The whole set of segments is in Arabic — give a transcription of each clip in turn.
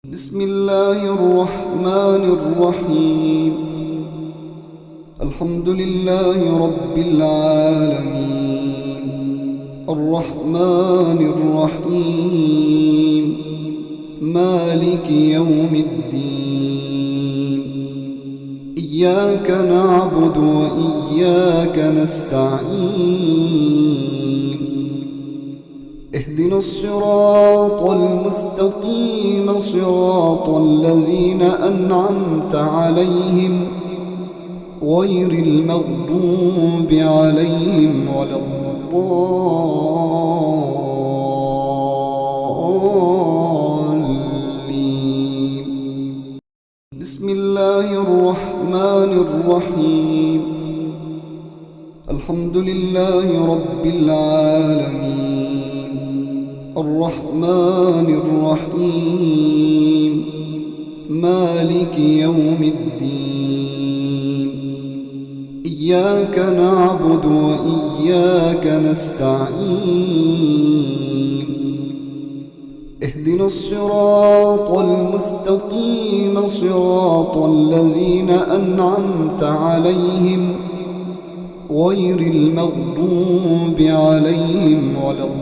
بسم الله الرحمن الرحيم. الحمد لله رب العالمين، الرحمن الرحيم، مالك يوم الدين. إياك نعبد وإياك نستعين. اهدنا الصراط المستقيم، صراط الذين أنعمت عليهم غير المغضوب عليهم ولا الضالين. بسم الله الرحمن الرحيم. الحمد لله رب العالمين، الرحمن الرحيم، مالك يوم الدين. إياك نعبد وإياك نستعين. اهدنا الصراط المستقيم، صراط الذين أنعمت عليهم غير المغضوب عليهم ولا الضالين.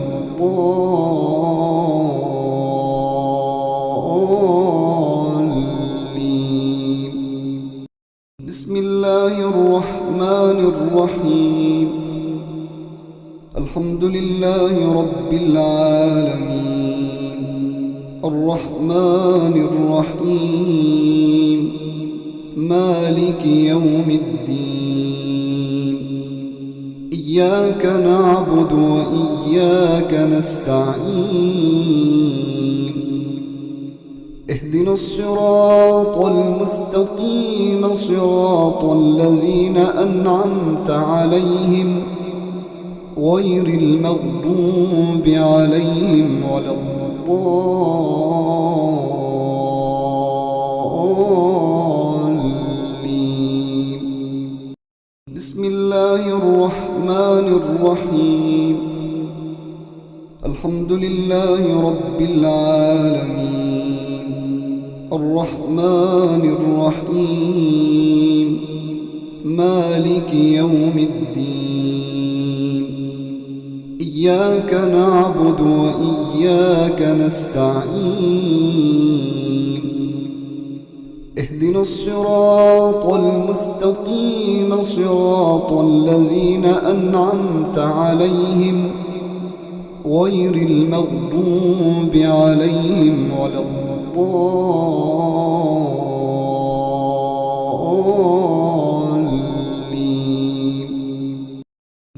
بسم الله الرحمن الرحيم. الحمد لله رب العالمين، الرحمن الرحيم، مالك يوم الدين. إياك نعبد وإياك نستعين. اهدنا الصراط المستقيم، صراط الذين أنعمت عليهم غير المغضوب عليهم ولا الضالين. بسم الله الرحمن الرحيم. الحمد لله رب العالمين، الرحمن الرحيم، مالك يوم الدين. إياك نعبد وإياك نستعين. اهدنا الصراط المستقيم، صراط الذين أنعمت عليهم غير المغضوب عليهم ولا الضالين.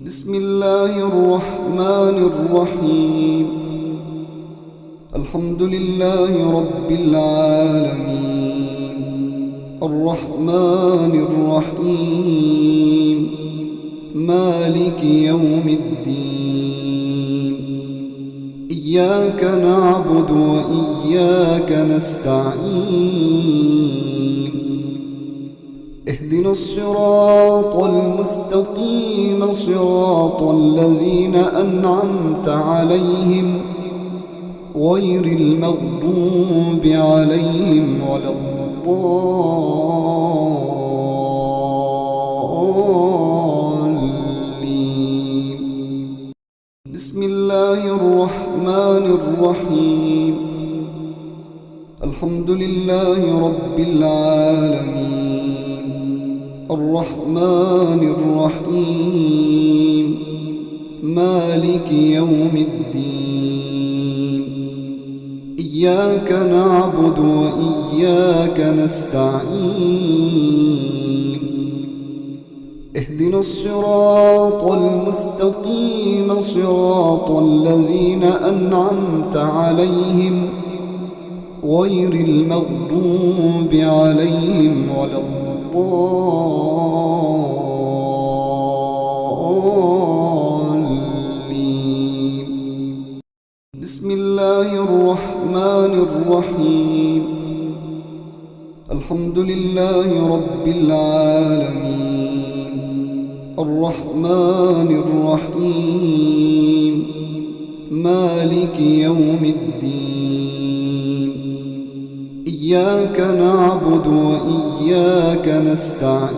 بسم الله الرحمن الرحيم. الحمد لله رب العالمين، الرحمن الرحيم، مالك يوم الدين. إياك نعبد وإياك نستعين. اهدنا الصراط المستقيم، صراط الذين أنعمت عليهم غير المغضوب عليهم ولا الضالين. بسم الله الرحمن الرحيم. الحمد لله رب العالمين، الرحمن الرحيم، مالك يوم الدين. إياك نعبد وإياك نستعين. اهدنا الصراط المستقيم، صراط الذين أنعمت عليهم غير المغضوب عليهم ولا الضالين. بسم الله الرحمن الرحيم. الحمد لله رب العالمين، الرحمن الرحيم، مالك يوم الدين. إياك نعبد وإياك نستعين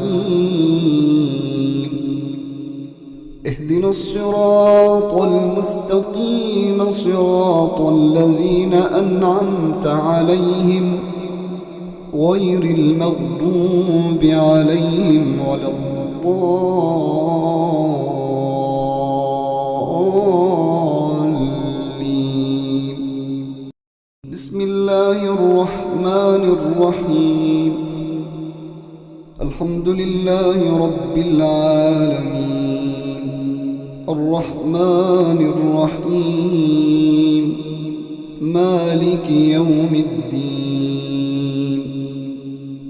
اهدنا الصراط المستقيم صراط الذين أنعمت عليهم غير المغضوب عليهم ولا الضالين. بسم الله الرحمن الرحيم. الحمد لله رب العالمين الرحمن الرحيم مالك يوم الدين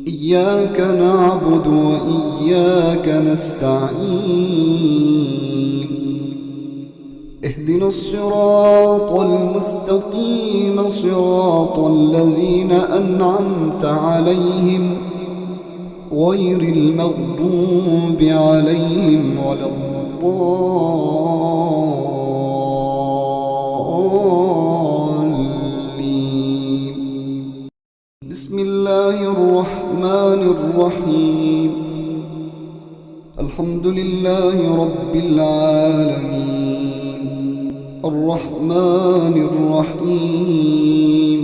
إياك نعبد وإياك نستعين اهدنا الصراط المستقيم صراط الذين أنعمت عليهم غير المغضوب عليهم ولا الضالين. بسم الله الرحمن الرحيم. الحمد لله رب العالمين الرحمن الرحيم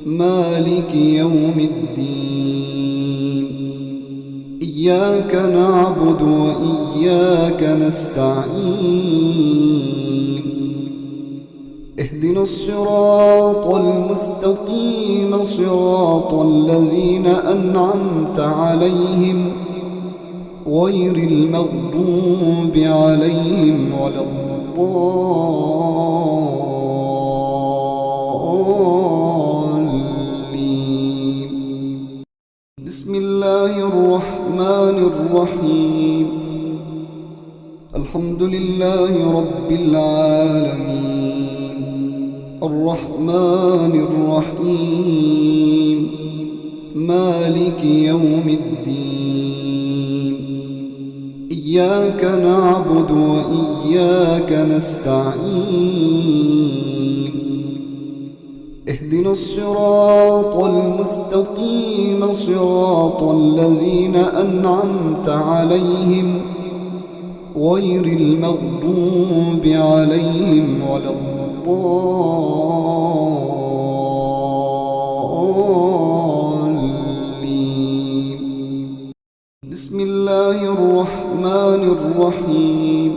مالك يوم الدين إياك نعبد وإياك نستعين اهدنا الصراط المستقيم صراط الذين أنعمت عليهم غير المغضوب عليهم ولا الضالين. بسم الله الرحمن الرحيم. الحمد لله رب العالمين الرحمن الرحيم مالك يوم الدين إياك نعبد وإياك نستعين اهدنا الصراط المستقيم صراط الذين أنعمت عليهم غير المغضوب عليهم ولا الضالين. بسم الله الرحمن الرحيم.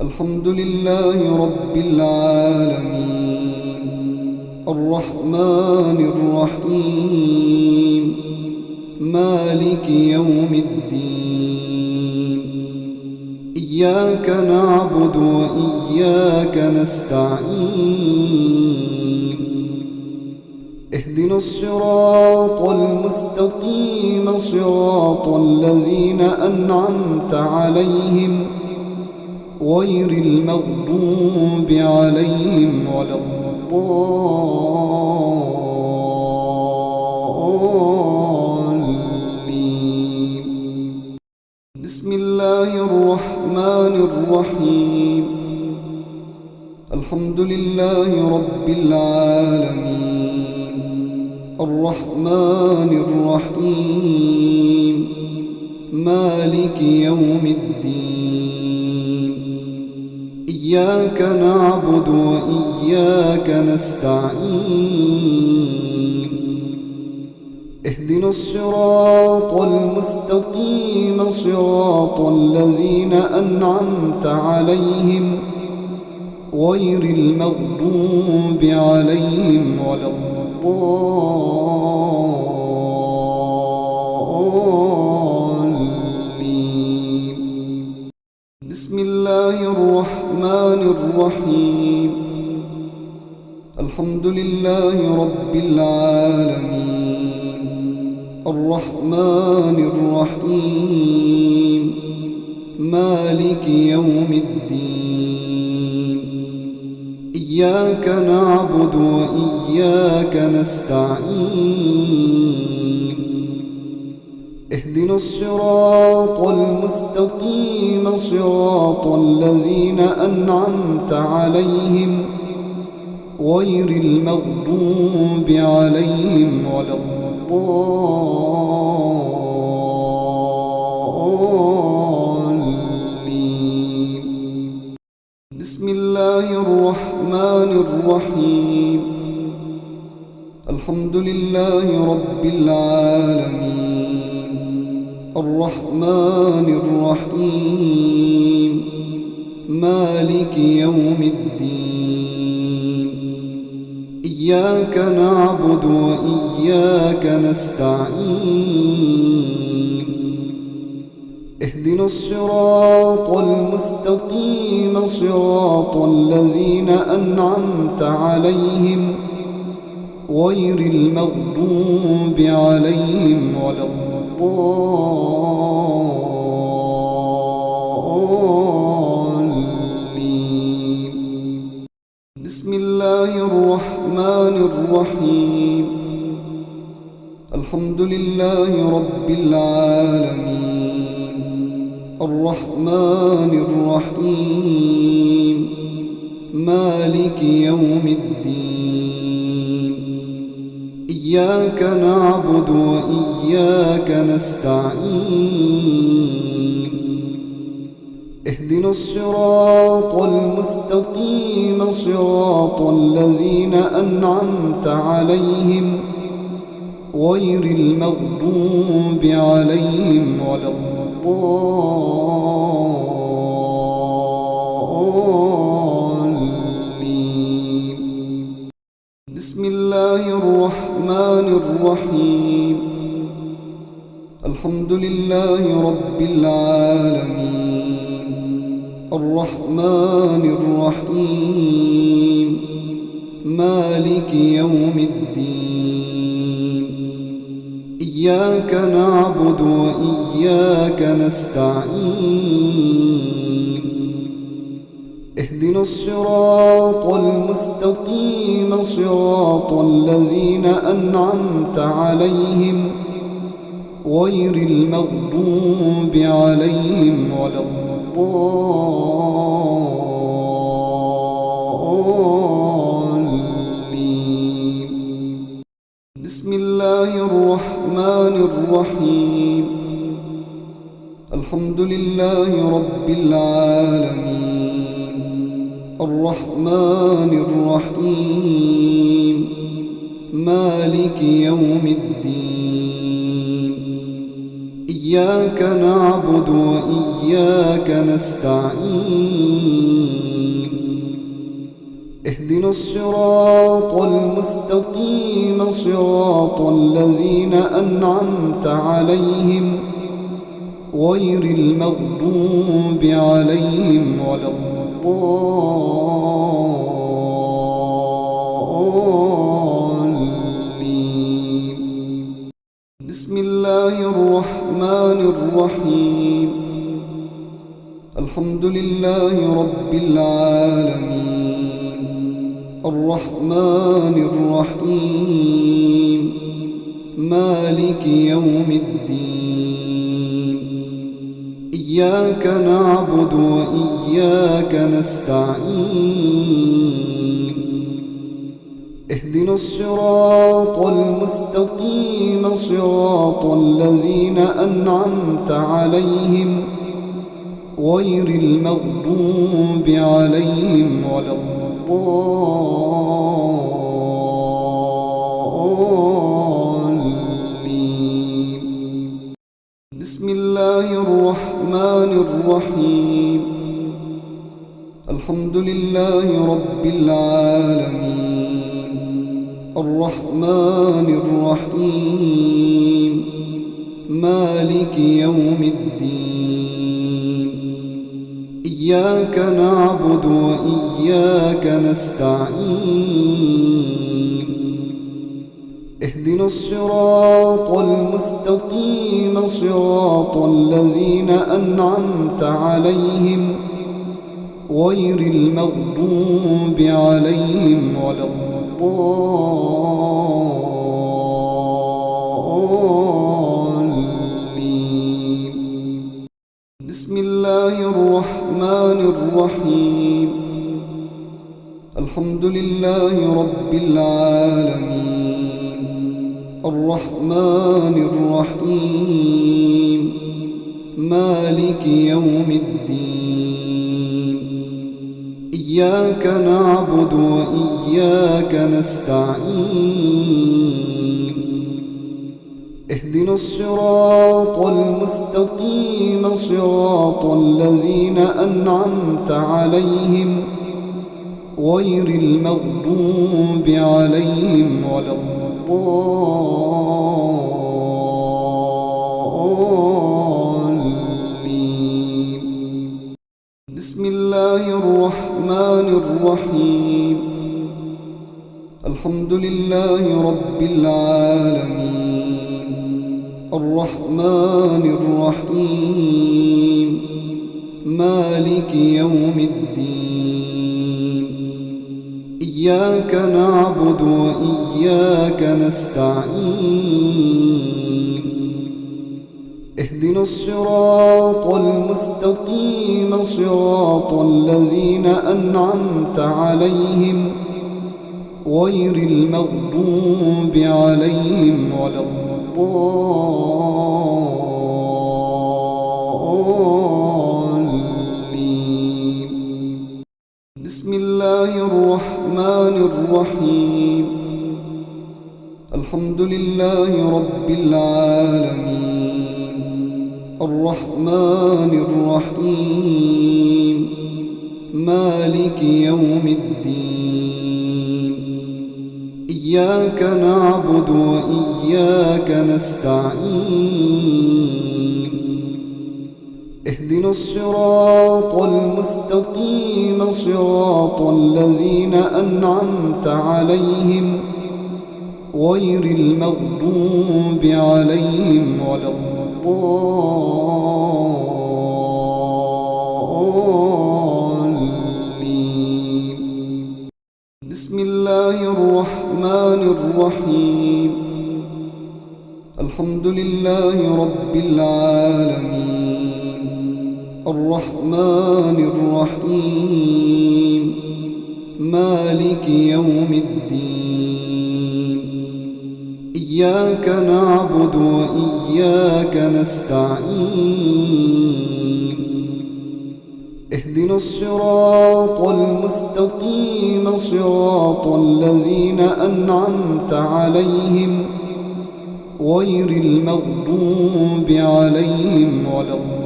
الحمد لله رب العالمين الرحمن الرحيم مالك يوم الدين إياك نعبد وإياك نستعين اهدنا الصراط المستقيم صراط الذين أنعمت عليهم غير المغضوب عليهم ولا الضالين. بسم الله الرحمن الرحيم. الحمد لله رب العالمين الرحمن الرحيم مالك يوم الدين إياك نعبد وإياك نستعين اهدنا الصراط المستقيم صراط الذين أنعمت عليهم غير المغضوب عليهم ولا الضالين. بسم الله الرحمن الرحيم. الحمد لله رب العالمين الرحمن الرحيم مالك يوم الدين إياك نعبد وإياك نستعين اهدنا الصراط المستقيم صراط الذين أنعمت عليهم غير المغضوب عليهم ولا الضالين. بسم الله الرحمن الرحيم. الحمد لله رب العالمين، الرحمن الرحيم، مالك يوم الدين. إياك نعبد وإياك نستعين. اهدنا الصراط المستقيم، صراط الذين أنعمت عليهم غير المغضوب عليهم ولا الضالين. بسم الله الرحمن الرحيم. الحمد لله رب العالمين، الرحمن الرحيم، مالك يوم الدين. إياك نعبد وإياك نستعين. اهدنا الصراط المستقيم، صراط الذين أنعمت عليهم غير المغضوب عليهم ولا الضالين. بسم الله الرحمن الرحيم. الحمد لله رب العالمين، الرحمن الرحيم، مالك يوم الدين. إياك نعبد وإياك نستعين. اهدنا الصراط المستقيم، صراط الذين أنعمت عليهم غير المغضوب عليهم ولا الضالين. بسم الله الرحمن الرحيم. الحمد لله رب العالمين، الرحمن الرحيم، مالك يوم الدين. إياك نعبد وإياك نستعين. اهدنا الصراط المستقيم، صراط الذين أنعمت عليهم غير المغضوب عليهم ولا الضالين. بسم الله الرحمن الرحيم. الحمد لله رب العالمين، الرحمن الرحيم، مالك يوم الدين. إياك نعبد وإياك نستعين. اهدنا الصراط المستقيم، صراط الذين أنعمت عليهم غير المغضوب عليهم ولا الضالين. بسم الله الرحمن الرحيم. الحمد لله رب العالمين، الرحمن الرحيم، مالك يوم الدين. إياك نعبد وإياك نستعين. اهدنا الصراط المستقيم، صراط الذين أنعمت عليهم غير المغضوب عليهم ولا الضالين. بسم الله الرحمن الرحيم. الحمد لله الرحمن الرحيم مالك يوم الدين إياك نعبد وإياك نستعين اهدنا الصراط المستقيم صراط الذين أنعمت عليهم غير المغضوب عليهم ولا الضالين. بسم الله الرحمن الرحيم الحمد لله رب العالمين الرحمن الرحيم مالك يوم الدين إياك نعبد وإياك نستعين اهدنا الصراط المستقيم صراط الذين أنعمت عليهم غير المغضوب عليهم ولا الضالين. بسم الله الرحمن الرحيم الحمد لله رب العالمين الرحمن الرحيم مالك يوم الدين إياك نعبد وإياك نستعين اهدنا الصراط المستقيم صراط الذين أنعمت عليهم غير المغضوب عليهم ولا الضالين. بسم الله الرحمن الرحيم الحمد لله رب العالمين الرحمن الرحيم مالك يوم الدين إياك نعبد وإياك نستعين اهدنا الصراط المستقيم صراط الذين أنعمت عليهم غير المغضوب عليهم ولا الضالين.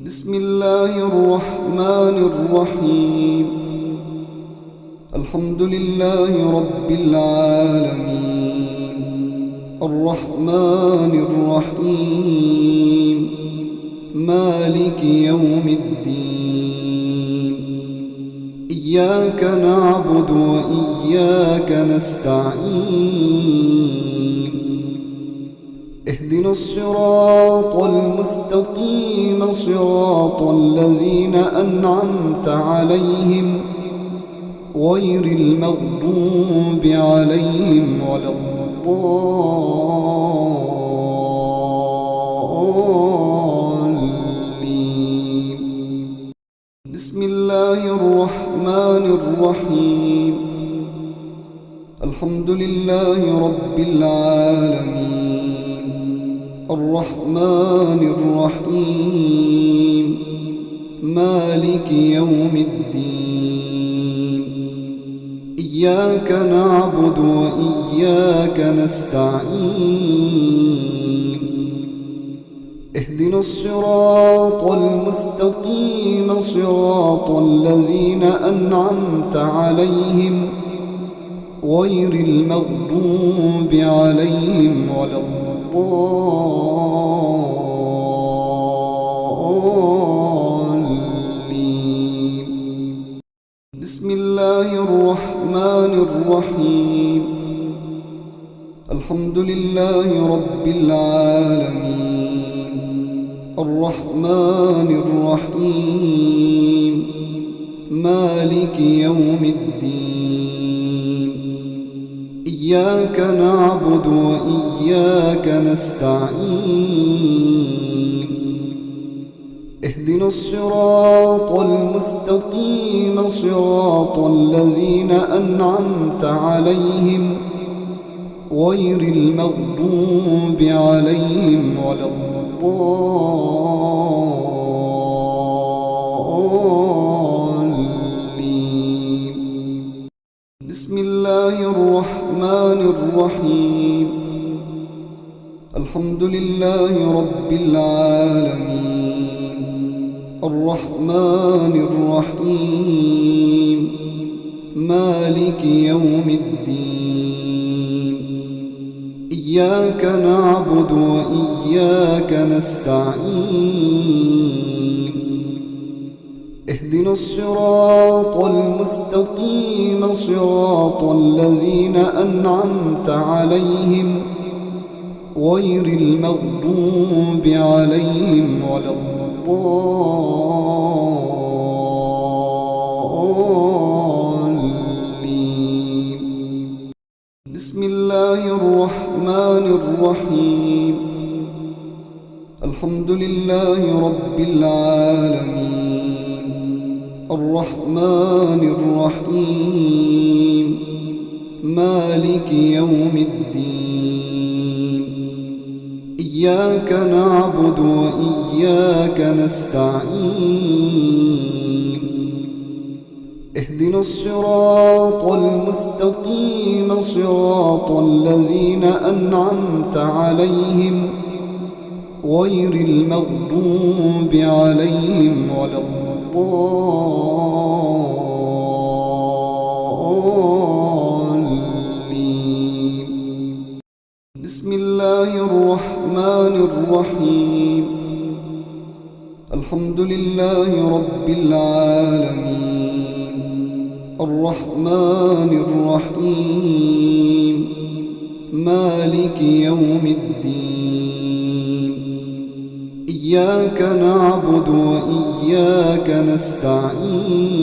بسم الله الرحمن الرحيم الحمد لله رب العالمين الرحمن الرحيم مالك يوم الدين إياك نعبد وإياك نستعين اهدنا الصراط المستقيم صراط الذين أنعمت عليهم غير المغضوب عليهم ولا الضالين. بسم الله الرحمن الرحيم الحمد لله رب العالمين الرحمن الرحيم مالك يوم الدين إياك نعبد وإياك نستعين اهدنا الصراط المستقيم صراط الذين أنعمت عليهم غير المغضوب عليهم ولا الضالين. بسم الله الرحمن الرحيم الحمد لله رب العالمين الرحمن الرحيم مالك يوم الدين إياك نعبد وإياك نستعين اهدنا اهدنا الصراط المستقيم صراط الذين أنعمت عليهم غير المغضوب عليهم ولا الضالين. بسم الله الرحمن الرحيم. الحمد لله رب العالمين الرحمن الرحيم مالك يوم الدين. إياك نعبد وإياك نستعين. اهدنا الصراط المستقيم صراط الذين أنعمت عليهم غير المغضوب عليهم ولا الضالين. بسم الله الرحمن الرحيم. الحمد لله رب العالمين الرحمن الرحيم مالك يوم الدين. إياك نعبد وإياك نستعين. اهدنا الصراط المستقيم صراط الذين أنعمت عليهم غير المغضوب عليهم ولا الضالين. بسم الله الرحمن الرحيم. الحمد لله رب العالمين الرحمن الرحيم مالك يوم الدين. إياك نعبد وإياك نستعين.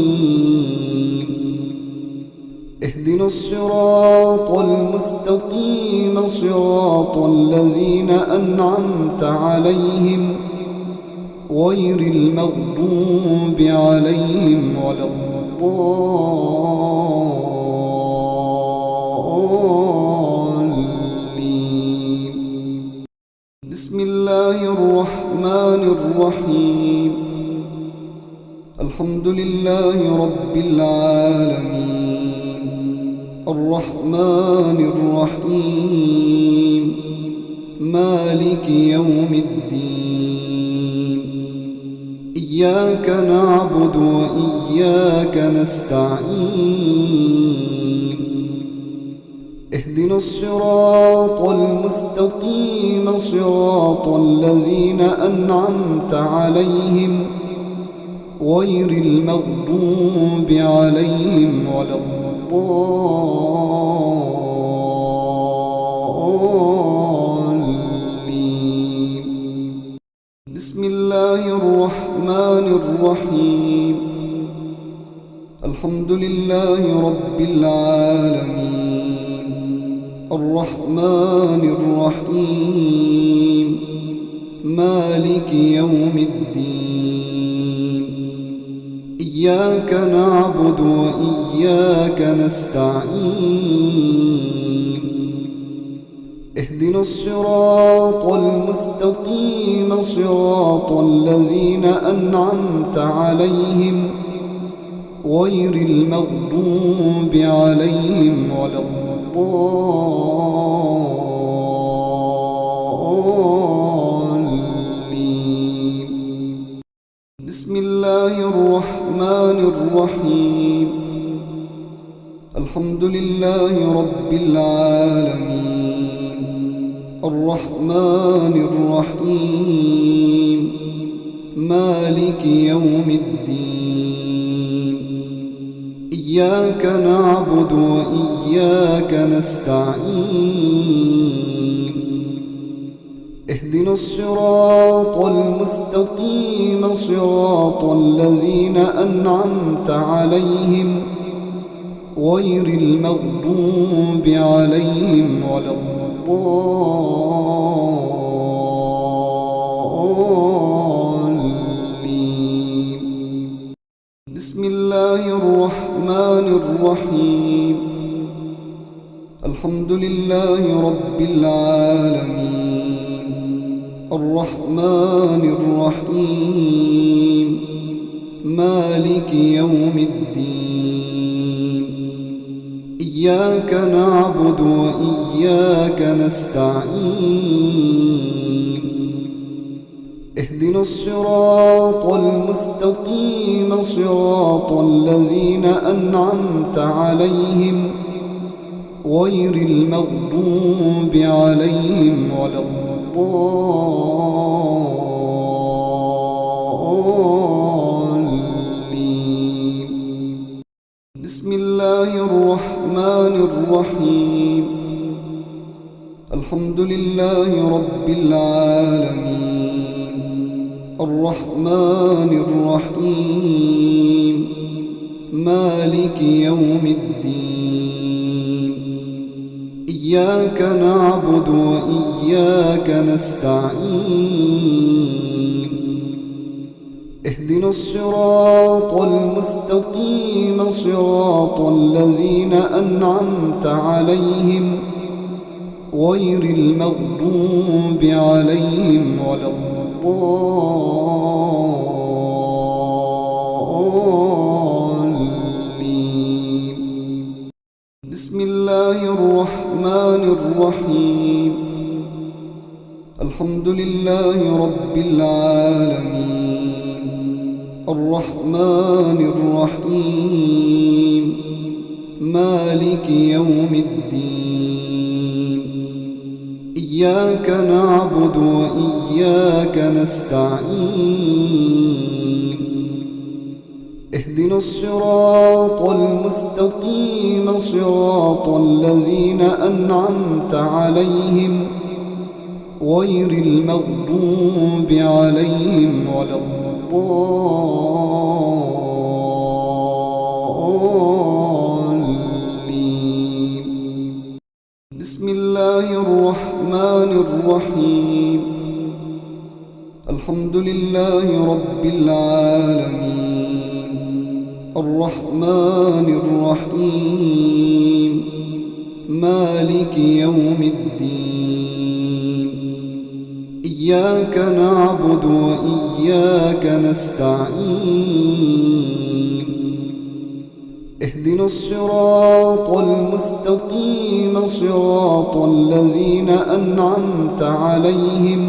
اهدنا الصراط المستقيم صراط الذين أنعمت عليهم غير المغضوب عليهم ولا الضالين. بسم الله الرحمن الرحيم. الحمد لله رب العالمين الرحمن الرحيم مالك يوم الدين. إياك نعبد وإياك نستعين. اهدنا الصراط المستقيم صراط الذين أنعمت عليهم غير المغضوب عليهم ولا الضالين. بسم الله الرحمن الرحيم. الحمد لله رب العالمين الرحمن الرحيم مالك يوم الدين. إياك نعبد وإياك نستعين. اهدنا الصراط المستقيم صراط الذين أنعمت عليهم غير المغضوب عليهم ولا الضالين. بسم الله الرحمن الرحيم. الحمد لله رب العالمين الرحمن الرحيم مالك يوم الدين. إياك نعبد وإياك نستعين. اهدنا الصراط المستقيم صراط الذين أنعمت عليهم غير المغضوب عليهم ولا الضالين. بسم الله الرحمن الرحيم الحمد لله رب العالمين الرحمن الرحيم مالك يوم الدين إياك نعبد وإياك نستعين اهدنا الصراط المستقيم صراط الذين أنعمت عليهم غير المغضوب عليهم ولا الضالين بسم الله الرحمن الرحيم الحمد لله رب العالمين الرحمن الرحيم مالك يوم الدين إياك نعبد وإياك نستعين اهدنا الصراط المستقيم صراط الذين أنعمت عليهم غير المغضوب عليهم ولا الضالين بسم الله الرحمن الرحيم الحمد لله رب العالمين الرحمن الرحيم مالك يوم الدين إياك نعبد وإياك نستعين اهدنا الصراط المستقيم صراط الذين أنعمت عليهم غير المغضوب عليهم ولا الضالين بسم الله الرحمن الرحيم الحمد لله رب العالمين الرحمن الرحيم مالك يوم الدين إياك نعبد وإياك نستعين اهدنا الصراط المستقيم صراط الذين أنعمت عليهم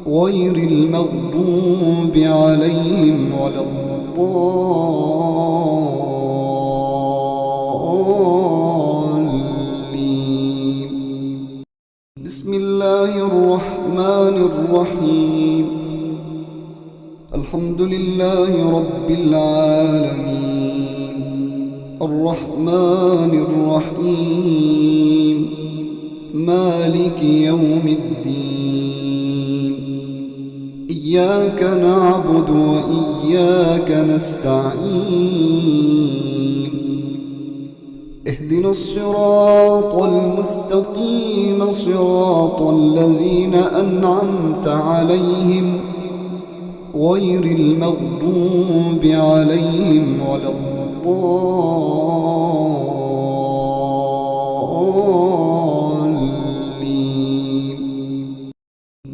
غير المغضوب عليهم ولا الضالين بسم الله الرحمن الرحيم الحمد لله رب العالمين الرحمن الرحيم مالك يوم الدين إياك نعبد وإياك نستعين اهدنا الصراط المستقيم صراط الذين أنعمت عليهم غير المغضوب عليهم ولا الضالين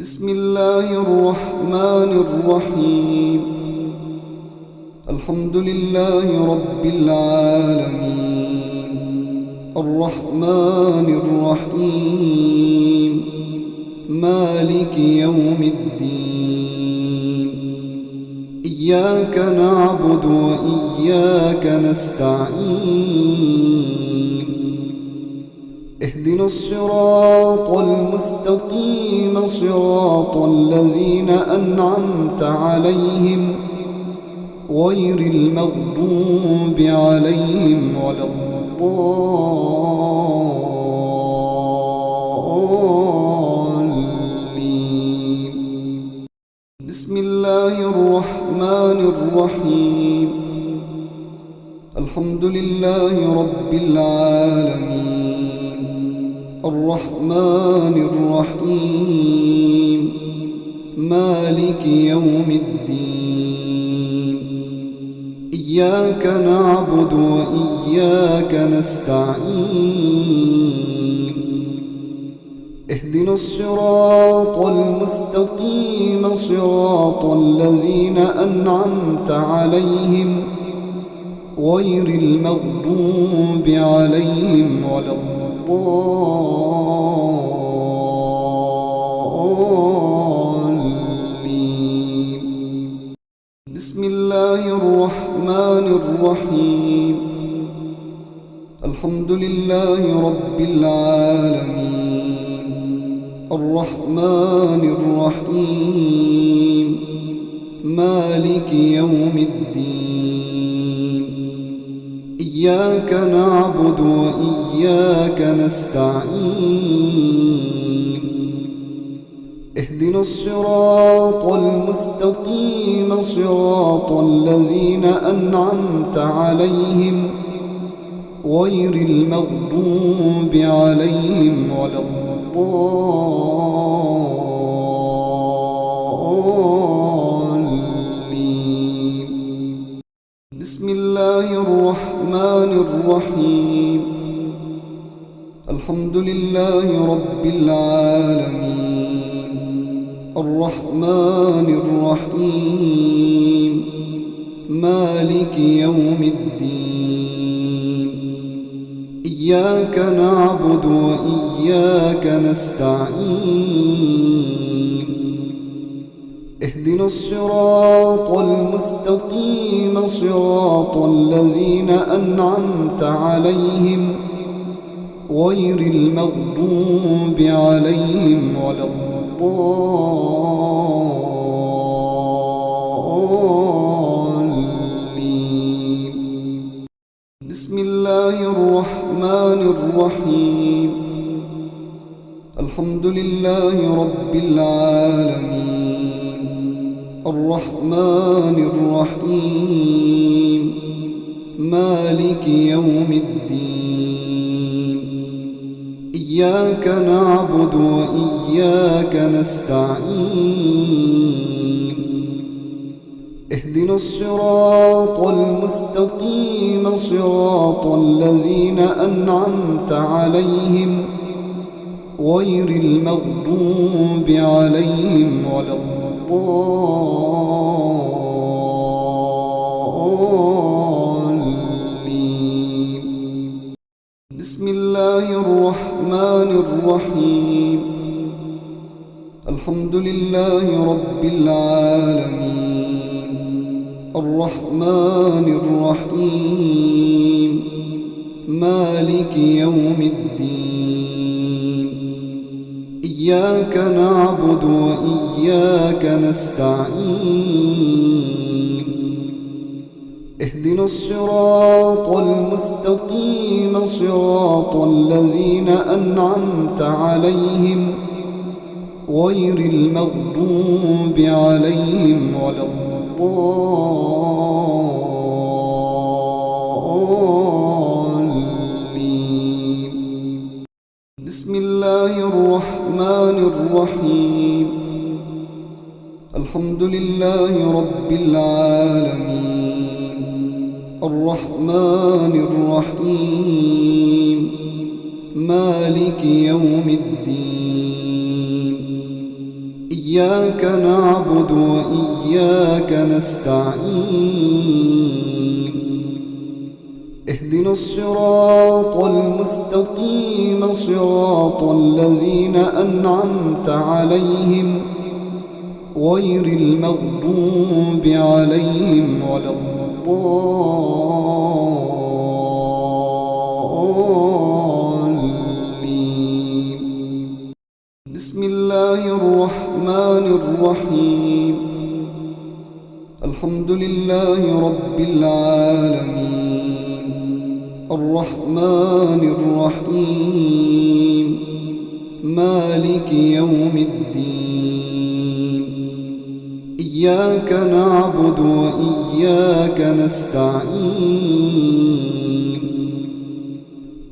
بسم الله الرحمن الرحيم الحمد لله رب العالمين الرحمن الرحيم مالك يوم الدين إياك نعبد وإياك نستعين اهدنا الصراط المستقيم صراط الذين أنعمت عليهم غير المغضوب عليهم ولا الضالين بسم الله الرحمن الرحيم الحمد لله رب العالمين الرحمن الرحيم مالك يوم الدين إياك نعبد وإياك نستعين اهدنا الصراط المستقيم صراط الذين أنعمت عليهم غير المغضوب عليهم ولا الضالين. بسم الله الرحمن الرحيم. الحمد لله رب العالمين الرحمن الرحيم مالك يوم الدين إياك نعبد وإياك نستعين اهدنا الصراط المستقيم صراط الذين أنعمت عليهم غير المغضوب عليهم ولا الضالين. بسم الله الرحمن الرحيم. الحمد لله رب العالمين الرحمن الرحيم مالك يوم الدين إياك نعبد وإياك نستعين اهدنا الصراط المستقيم صراط الذين أنعمت عليهم غير المغضوب عليهم ولا الضالين. بسم الله الرحمن الرحيم. الحمد لله رب العالمين الرحمن الرحيم مالك يوم الدين إياك نعبد وإياك نستعين اهدنا الصراط المستقيم صراط الذين أنعمت عليهم غير المغضوب عليهم ولا الضالين. بسم الله الرحمن الرحيم. الحمد لله رب العالمين الرحمن الرحيم مالك يوم الدين إياك نعبد وإياك نستعين اهدنا الصراط المستقيم صراط الذين أنعمت عليهم غير المغضوب عليهم ولا الضالين. بسم الله الرحمن الرحيم. الحمد لله رب العالمين الرحمن الرحيم مالك يوم الدين إياك نعبد وإياك نستعين اهدنا الصراط المستقيم صراط الذين أنعمت عليهم غير المغضوب عليهم ولا الضالين. بسم الله الرحمن الرحيم. الحمد لله رب العالمين الرحمن الرحيم مالك يوم الدين إياك نعبد وإياك نستعين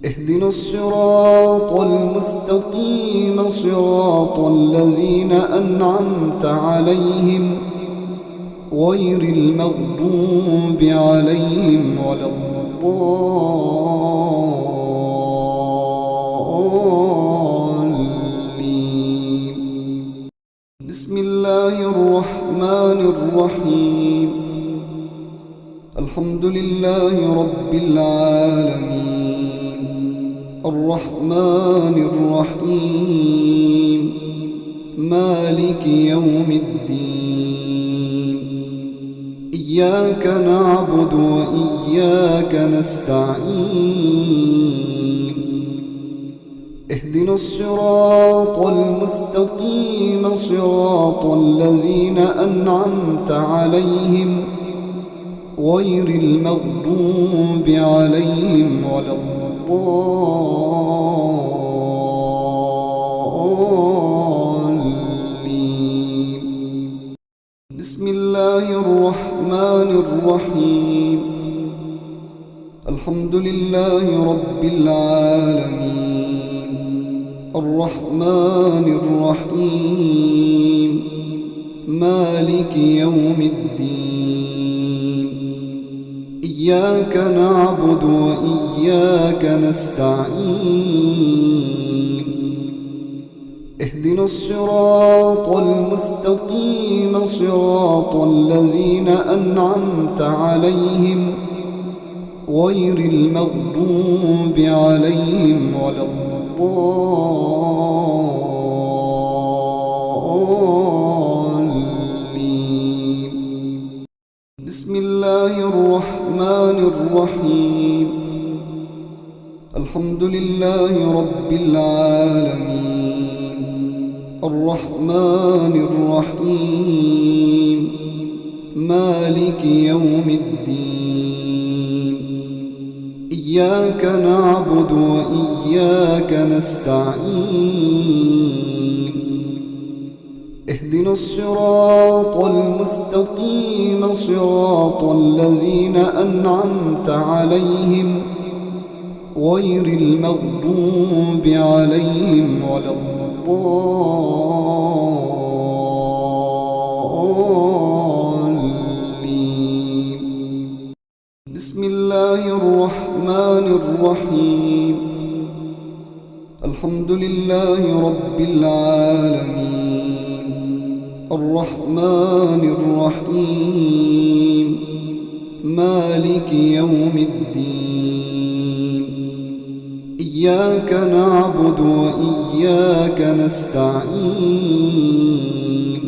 اهدنا الصراط المستقيم صراط الذين أنعمت عليهم غير المغضوب عليهم ولا الضالين. بسم الله الرحمن الرحيم. الحمد لله رب العالمين، الرحمن الرحيم، مالك يوم الدين. إياك نعبد وإياك نستعين. اهدنا الصراط المستقيم، صراط الذين أنعمت عليهم غير المغضوب عليهم ولا الضالين. بسم الله الرحمن الرحيم. الحمد لله رب العالمين، الرحمن الرحيم، مالك يوم الدين. إياك نعبد وإياك نستعين. اهدنا الصراط المستقيم، صراط الذين أنعمت عليهم غير المغضوب عليهم ولا الضالين. بسم الله الرحمن الرحيم. الحمد لله رب العالمين، الرحمن الرحيم، مالك يوم الدين. إياك نعبد وإياك نستعين. اهدنا الصراط المستقيم، صراط الذين أنعمت عليهم غير المغضوب عليهم ولا الضالين. بسم الله الرحمن الرحيم. الحمد لله رب العالمين، الرحمن الرحيم، مالك يوم الدين. إياك نعبد وإياك نستعين.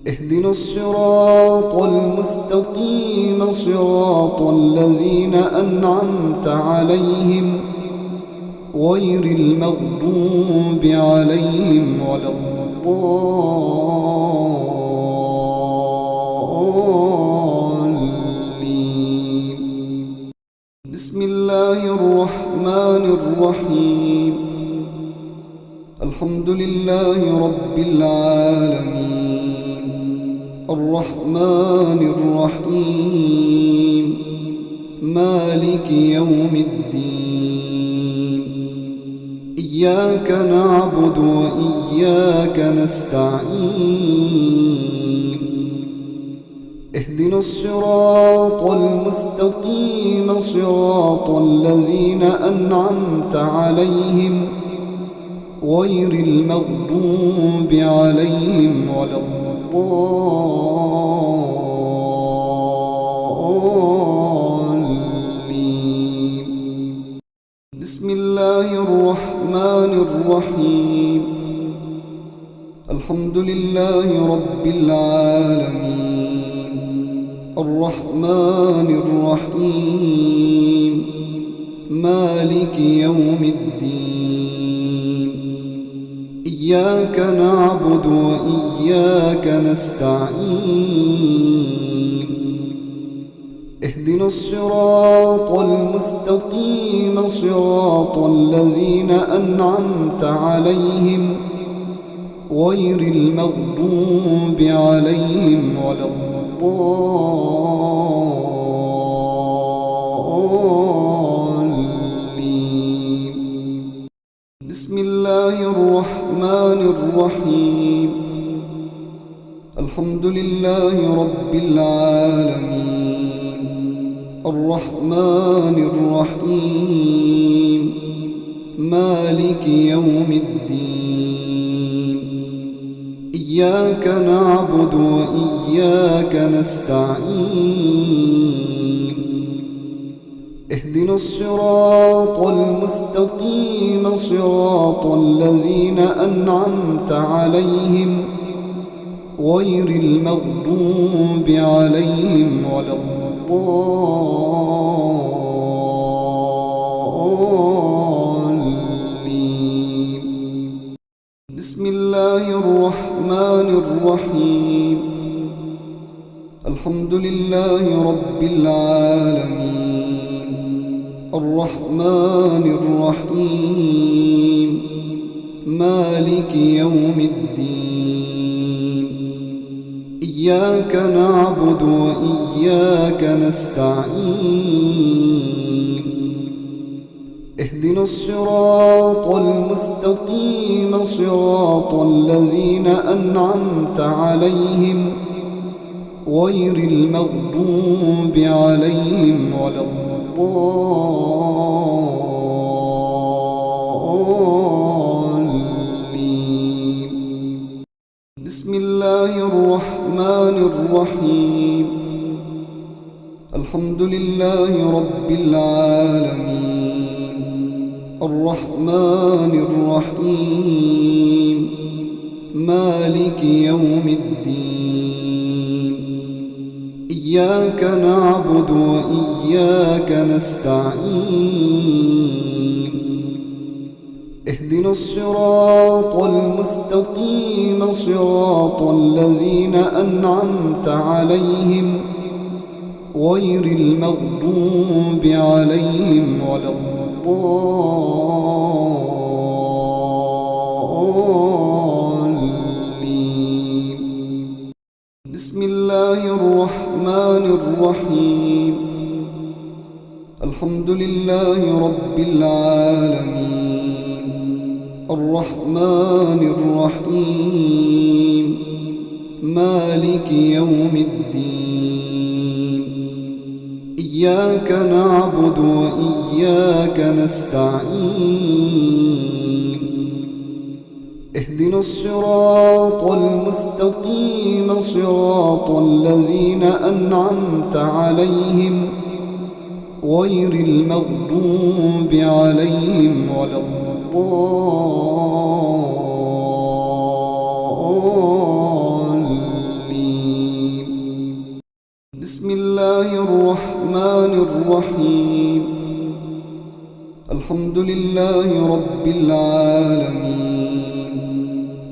اهدنا الصراط المستقيم، صراط الذين أنعمت عليهم غير المغضوب عليهم ولا الضالين. بسم الله الرحمن الرحيم. الحمد لله رب العالمين، الرحمن الرحيم، مالك يوم الدين. إياك نعبد وإياك نستعين. اهدنا الصراط المستقيم، صراط الذين أنعمت عليهم غير المغضوب عليهم ولا الضالين. بسم الله الرحمن الرحيم. الحمد لله رب العالمين، الرحمن الرحيم، مالك يوم الدين. إياك نعبد وإياك نستعين. اهدنا الصراط المستقيم، صراط الذين أنعمت عليهم غير المغضوب عليهم ولا الضالين. بسم الله الرحمن الرحيم. الحمد لله لله رب العالمين الرحمن الرحيم مالك يوم الدين إياك نعبد وإياك نستعين اهدنا الصراط المستقيم صراط الذين أنعمت عليهم غير المغضوب عليهم ولا الضالين. بسم الله الرحمن الرحيم الحمد لله رب العالمين الرحمن الرحيم مالك يوم الدين إياك نعبد وإياك نستعين اهدنا الصراط المستقيم صراط الذين أنعمت عليهم غير المغضوب عليهم ولا الضالين. بسم الله الرحمن الرحيم الحمد لله رب العالمين الرحمن الرحيم مالك يوم الدين إياك نعبد وإياك نستعين اهدنا الصراط المستقيم صراط الذين أنعمت عليهم غير المغضوب عليهم ولا الضالين. بسم الله الرحمن الرحيم الحمد لله رب العالمين الرحمن الرحيم مالك يوم الدين إياك نعبد وإياك نستعين اهدنا الصراط المستقيم صراط الذين أنعمت عليهم غير المغضوب عليهم ولا الضالين. بسم الله الرحمن الرحيم الحمد لله رب العالمين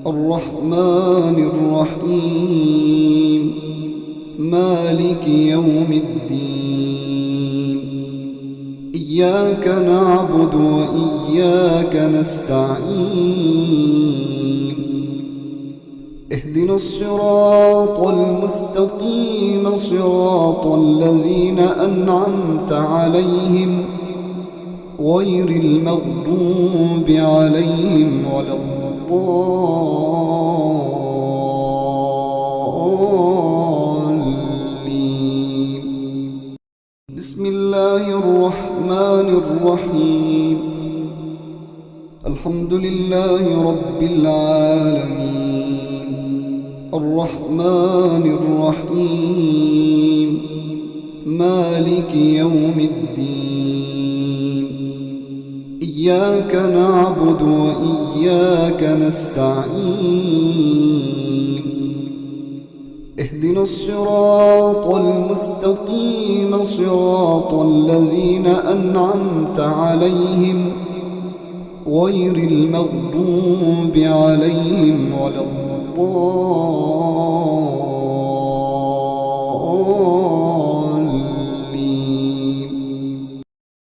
الرحمن الرحيم مالك يوم الدين إياك نعبد وإياك نستعين اهدنا الصراط المستقيم صراط الذين أنعمت عليهم غير المغضوب عليهم ولا الضالين. بسم الله الرحمن الرحيم الحمد لله رب العالمين الرحمن الرحيم مالك يوم الدين إياك نعبد وإياك نستعين اهدنا الصراط المستقيم صراط الذين أنعمت عليهم غير المغضوب عليهم ولا الضالين.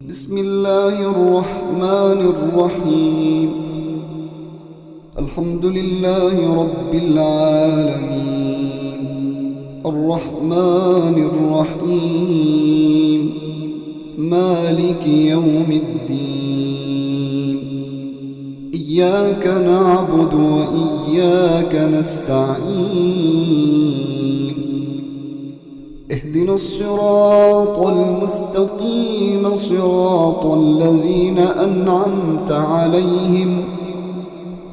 بسم الله الرحمن الرحيم الحمد لله رب العالمين الرحمن الرحيم مالك يوم الدين إياك نعبد وإياك نستعين اهدنا الصراط المستقيم صراط الذين أنعمت عليهم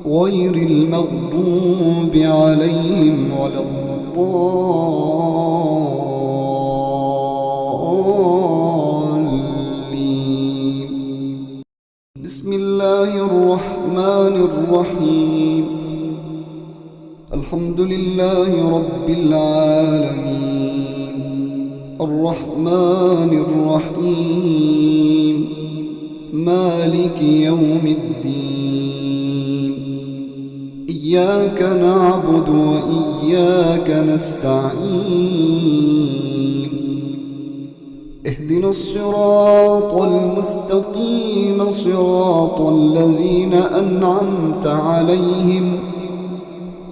غير المغضوب عليهم ولا الضالين. بسم الله الرحمن الرحيم. الحمد لله رب العالمين الرحمن الرحيم مالك يوم الدين. إياك نعبد وإياك نستعين. اهدنا الصراط المستقيم صراط الذين أنعمت عليهم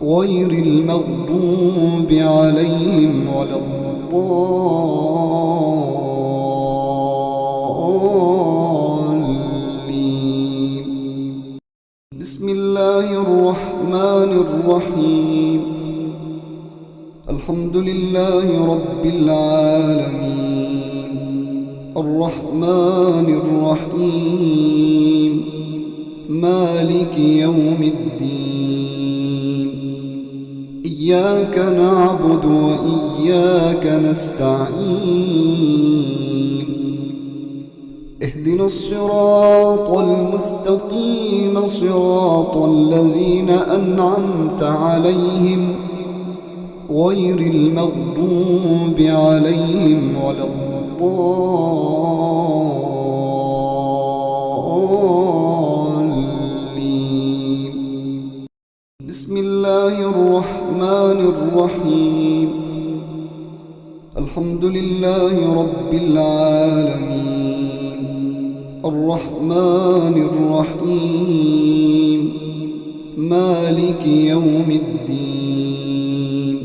غير المغضوب عليهم ولا الضالين. بسم الله الرحمن الرحيم. الحمد لله رب العالمين الرحمن الرحيم مالك يوم الدين. إياك نعبد وإياك نستعين. اهدنا الصراط المستقيم صراط الذين أنعمت عليهم غير المغضوب عليهم ولا الضالين. بسم الله الرحمن الرحيم. الحمد لله رب العالمين الرحمن الرحيم مالك يوم الدين.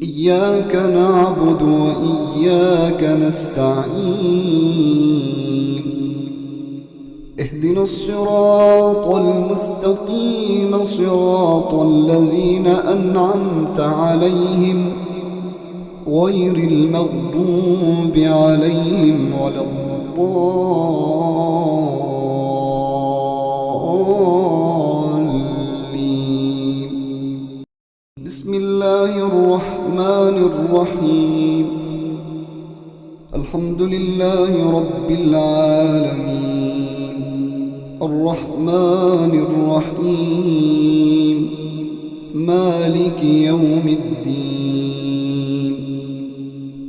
إياك نعبد وإياك نستعين. اهدنا الصراط المستقيم صراط الذين أنعمت عليهم غير المغضوب عليهم ولا الضالين. بسم الله الرحمن الرحيم. الحمد لله رب العالمين الرحمن الرحيم مالك يوم الدين.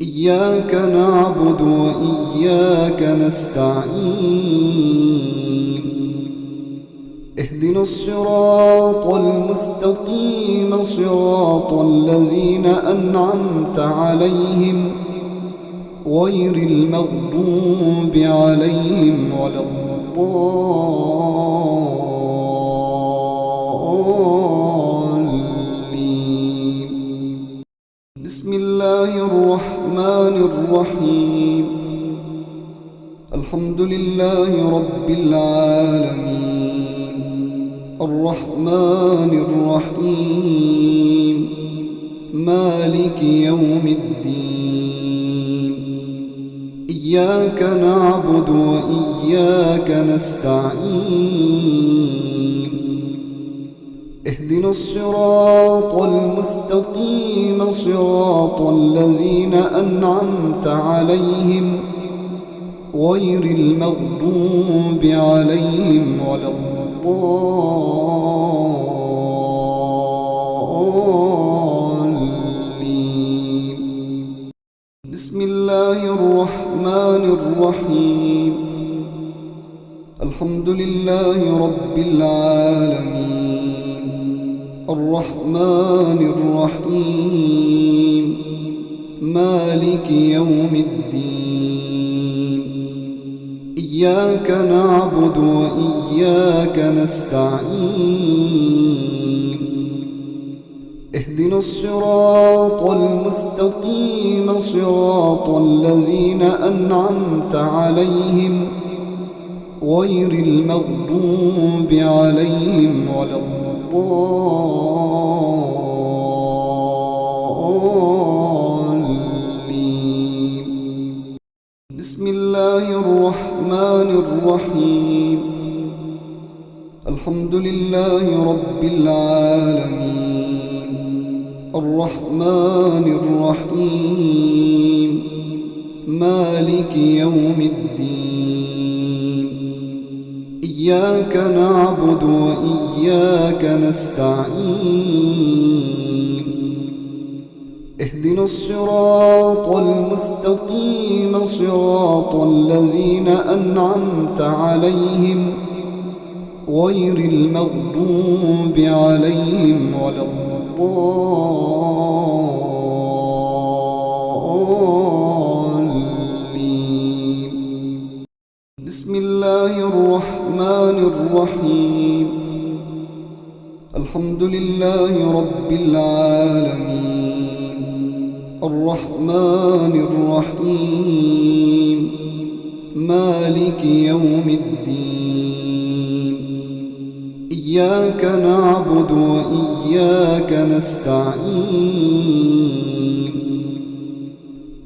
إياك نعبد وإياك نستعين. اهدنا الصراط المستقيم صراط الذين أنعمت عليهم غير المغضوب عليهم ولا الضالين. بسم الله الرحمن الرحيم. الحمد لله رب العالمين الرحمن الرحيم مالك يوم الدين. إياك نعبد وإياك نستعين. اهدنا الصراط المستقيم صراط الذين أنعمت عليهم غير المغضوب عليهم ولا الضالين. بسم الله الرحمن الرحيم. الحمد لله رب العالمين الرحمن الرحيم مالك يوم الدين. إياك نعبد وإياك نستعين. اهدنا الصراط المستقيم صراط الذين أنعمت عليهم غير المغضوب عليهم ولا الضالين. بسم الله الرحمن الرحيم الحمد لله رب العالمين الرحمن الرحيم مالك يوم الدين إياك نعبد وإياك نستعين اهدنا الصراط المستقيم صراط الذين أنعمت عليهم غير المغضوب عليهم ولا الضالين. بسم الله الرحمن الرحيم الحمد لله رب العالمين الرحمن الرحيم مالك يوم الدين إياك نعبد وإياك نستعين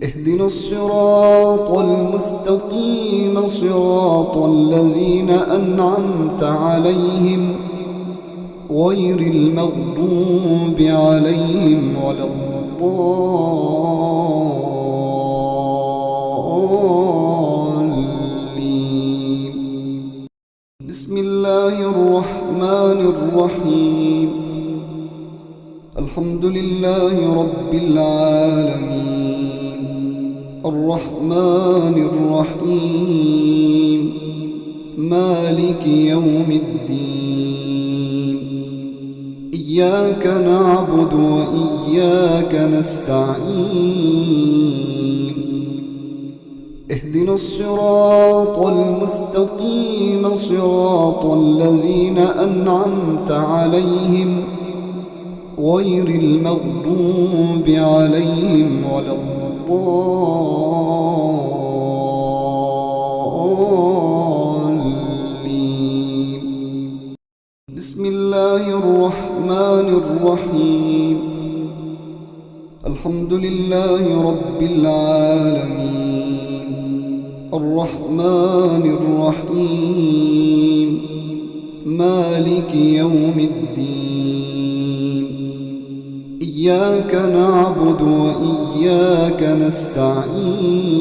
اهدنا الصراط المستقيم صراط الذين أنعمت عليهم غير المغضوب عليهم ولا الضالين. بسم الله الرحمن الرحيم الحمد لله رب العالمين الرحمن الرحيم مالك يوم الدين إياك نعبد وإياك نستعين اهدنا الصراط المستقيم صراط الذين أنعمت عليهم غير المغضوب عليهم ولا الضالين. بسم الله الرحمن الرحيم الحمد لله رب العالمين الرحمن الرحيم مالك يوم الدين إياك نعبد وإياك نستعين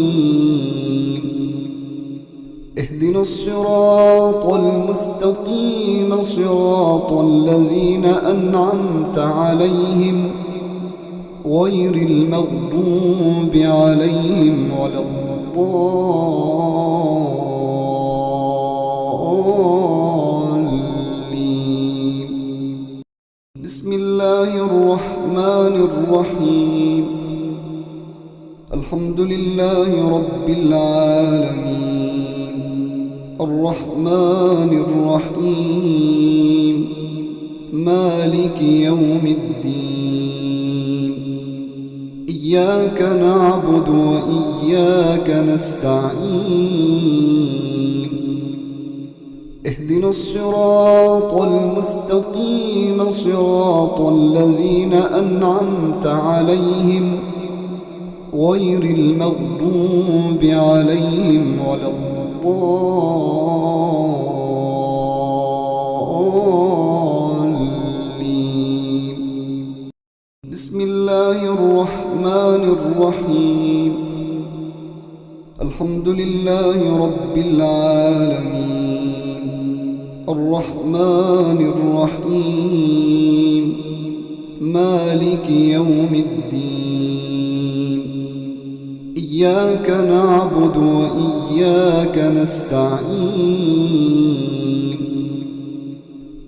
اهدنا الصراط المستقيم صراط الذين أنعمت عليهم غير المغضوب عليهم ولا الضالين. بسم الله الرحمن الرحيم الحمد لله رب العالمين الرحمن الرحيم مالك يوم الدين إياك نعبد وإياك نستعين اهدنا الصراط المستقيم صراط الذين أنعمت عليهم غير المغضوب عليهم ولا الضالين. بسم الله الرحمن الرحيم الحمد لله رب العالمين الرحمن الرحيم مالك يوم الدين إياك نعبد وإياك نستعين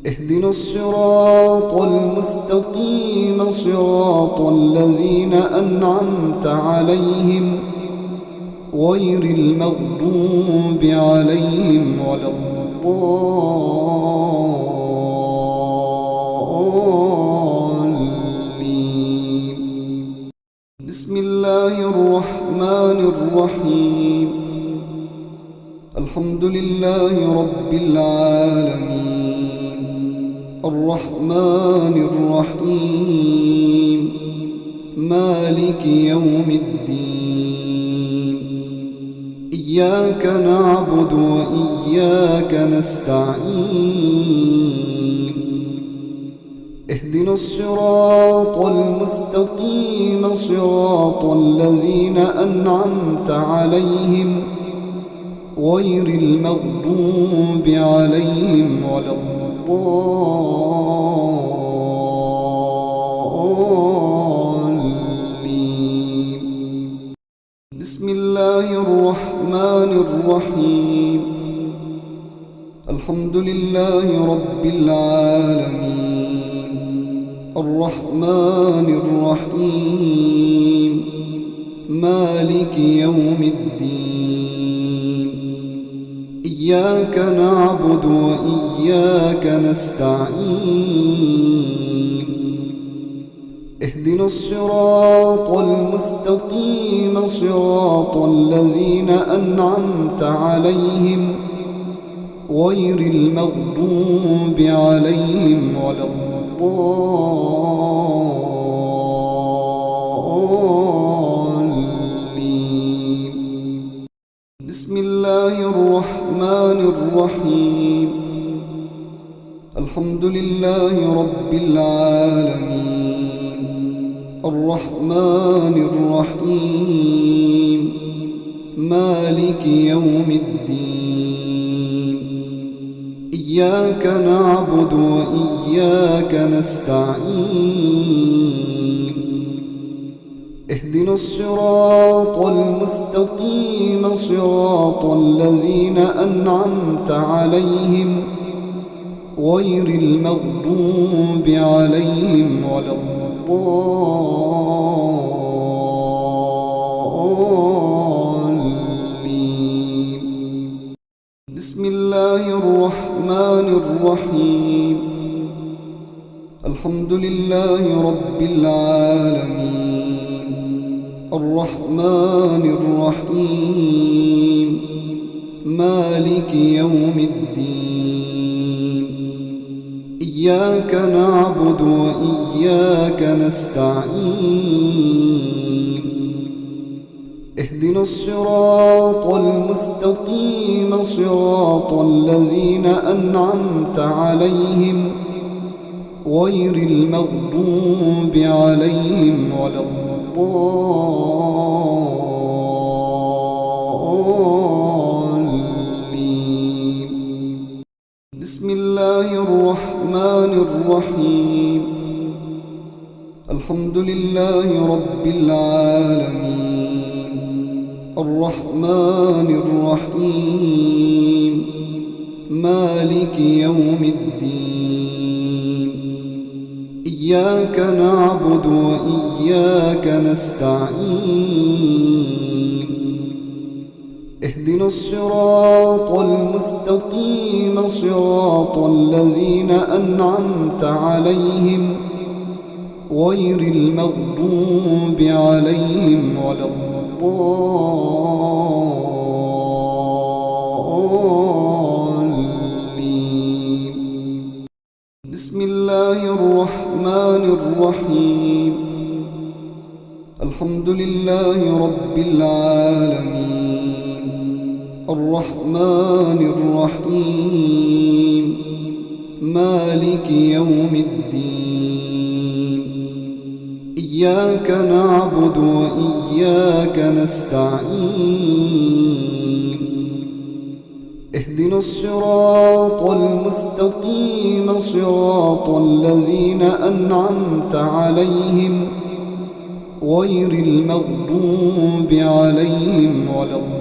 اهدنا الصراط المستقيم صراط الذين أنعمت عليهم غير المغضوب عليهم ولا الضالين. بسم الله الرحمن الرحيم الحمد لله رب العالمين الرحمن الرحيم مالك يوم الدين إياك نعبد وإياك نستعين اهدنا الصراط المستقيم صراط الذين أنعمت عليهم غير المغضوب عليهم ولا الضالين. بسم الله الرحمن الرحيم. الحمد لله رب العالمين الرحمن الرحيم مالك يوم الدين إياك نعبد وإياك نستعين اهدنا الصراط المستقيم صراط الذين أنعمت عليهم غير المغضوب عليهم ولا الضالين. بسم الله الرحمن الرحيم. الحمد لله رب العالمين الرحمن الرحيم مالك يوم الدين إياك نعبد وإياك نستعين اهدنا الصراط المستقيم صراط الذين أنعمت عليهم غير المغضوب عليهم ولا الضالين. بسم الله الرحمن الرحيم. الحمد لله رب العالمين الرحمن الرحيم مالك يوم الدين إياك نعبد وإياك نستعين اهدنا الصراط المستقيم صراط الذين أنعمت عليهم غير المغضوب عليهم ولا الضالين. بسم الله الرحمن الرحيم. الحمد لله رب العالمين الرحمن الرحيم مالك يوم الدين إياك نعبد وإياك نستعين اهدنا الصراط المستقيم صراط الذين أنعمت عليهم غير المغضوب عليهم ولا الضالين. بسم الله الرحمن الرحيم. الحمد لله رب العالمين الرحمن الرحيم مالك يوم الدين إياك نعبد وإياك نستعين اهدنا الصراط المستقيم صراط الذين أنعمت عليهم غير المغضوب عليهم ولا الضالين.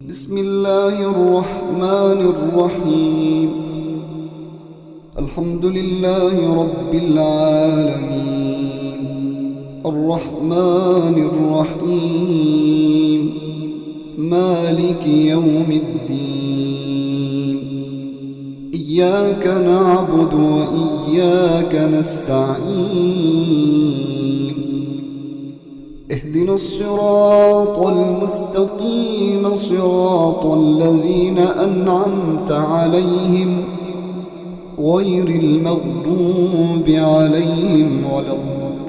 بسم الله الرحمن الرحيم. الحمد لله رب العالمين الرحمن الرحيم مالك يوم الدين إياك نعبد وإياك نستعين اهدنا الصراط المستقيم صراط الذين أنعمت عليهم غير المغضوب عليهم ولا الضالين.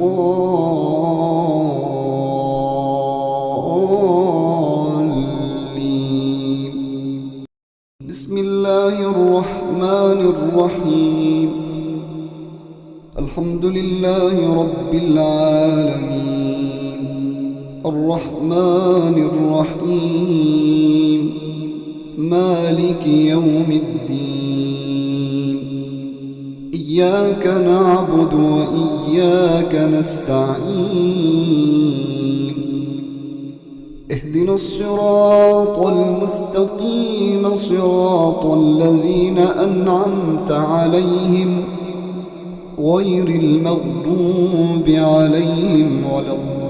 بسم الله الرحمن الرحيم. الحمد لله رب العالمين الرحمن الرحيم مالك يوم الدين. إياك نعبد وإياك نستعين. اهدنا الصراط المستقيم صراط الذين أنعمت عليهم غير المغضوب عليهم ولا الضالين.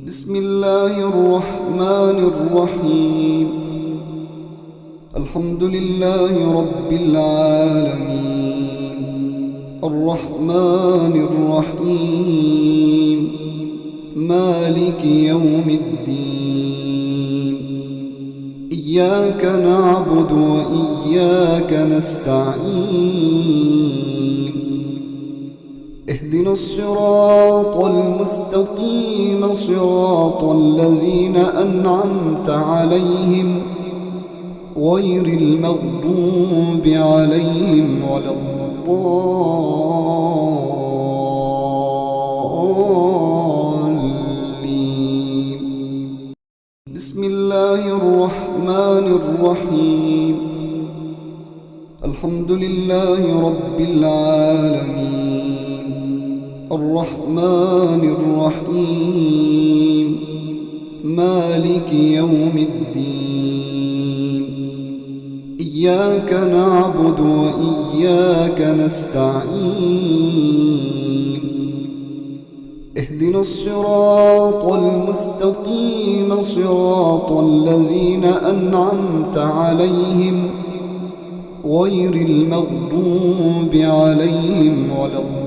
بسم الله الرحمن الرحيم. الحمد لله رب العالمين الرحمن الرحيم مالك يوم الدين. إياك نعبد وإياك نستعين. اهدنا الصراط المستقيم صراط الذين أنعمت عليهم غير المغضوب عليهم ولا الضالين. بسم الله الرحمن الرحيم. الحمد لله رب العالمين الرحمن الرحيم مالك يوم الدين. إياك نعبد وإياك نستعين. اهدنا الصراط المستقيم صراط الذين أنعمت عليهم غير المغضوب عليهم ولا الضالين.